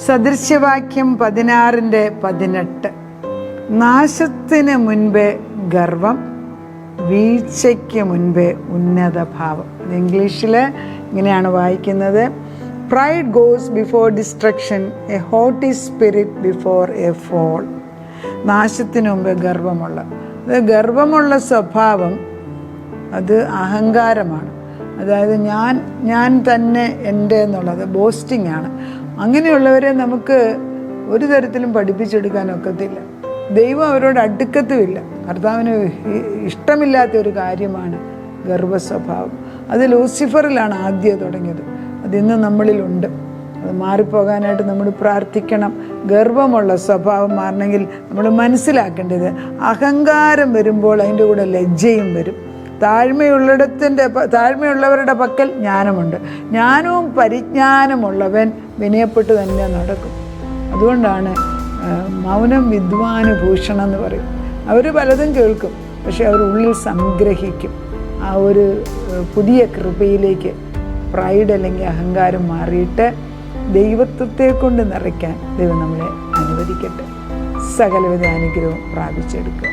സദൃശ്യവാക്യം 16:18. നാശത്തിന് മുൻപേ ഗർവം, വീഴ്ചയ്ക്ക് മുൻപേ ഉന്നത ഭാവം. ഇംഗ്ലീഷിൽ ഇങ്ങനെയാണ് വായിക്കുന്നത്: pride goes before destruction, a haughty spirit before a fall. നാശത്തിന് മുമ്പേ ഗർവമുള്ള, ഗർവമുള്ള സ്വഭാവം അത് അഹങ്കാരമാണ്. അതായത് ഞാൻ തന്നെ എൻ്റെ എന്നുള്ളത് ബോസ്റ്റിംഗ് ആണ്. അങ്ങനെയുള്ളവരെ നമുക്ക് ഒരു തരത്തിലും പഠിപ്പിച്ചെടുക്കാനൊക്കത്തില്ല. ദൈവം അവരോട് അടുക്കത്തുമില്ല. കർത്താവിന് ഇഷ്ടമില്ലാത്ത ഒരു കാര്യമാണ് ഗർവസ്വഭാവം. അത് ലൂസിഫറിലാണ് ആദ്യം തുടങ്ങിയത്. അതിന്ന് നമ്മളിലുണ്ട്. അത് മാറിപ്പോകാനായിട്ട് നമ്മൾ പ്രാർത്ഥിക്കണം. ഗർവമുള്ള സ്വഭാവം മാറണമെങ്കിൽ നമ്മൾ മനസ്സിലാക്കേണ്ടത്, അഹങ്കാരം വരുമ്പോൾ അതിൻ്റെ കൂടെ ലജ്ജയും വരും. താഴ്മയുള്ളവരുടെ പക്കൽ ജ്ഞാനമുണ്ട്. ജ്ഞാനവും പരിജ്ഞാനമുള്ളവൻ വിനയപ്പെട്ട് തന്നെ നടക്കും. അതുകൊണ്ടാണ് മൗനം വിദ്വാന് ഭൂഷണം എന്ന് പറയും. അവർ പലതും കേൾക്കും, പക്ഷെ അവർ ഉള്ളിൽ സംഗ്രഹിക്കും. ആ ഒരു പുതിയ കൃപയിലേക്ക് പ്രൈഡ് അല്ലെങ്കിൽ അഹങ്കാരം മാറിയിട്ട് ദൈവത്വത്തെ കൊണ്ട് നിറയ്ക്കാൻ ദൈവം നമ്മളെ അനുവദിക്കട്ടെ. സകലവിധ അനുഗ്രഹവും പ്രാപിച്ചെടുക്കുക.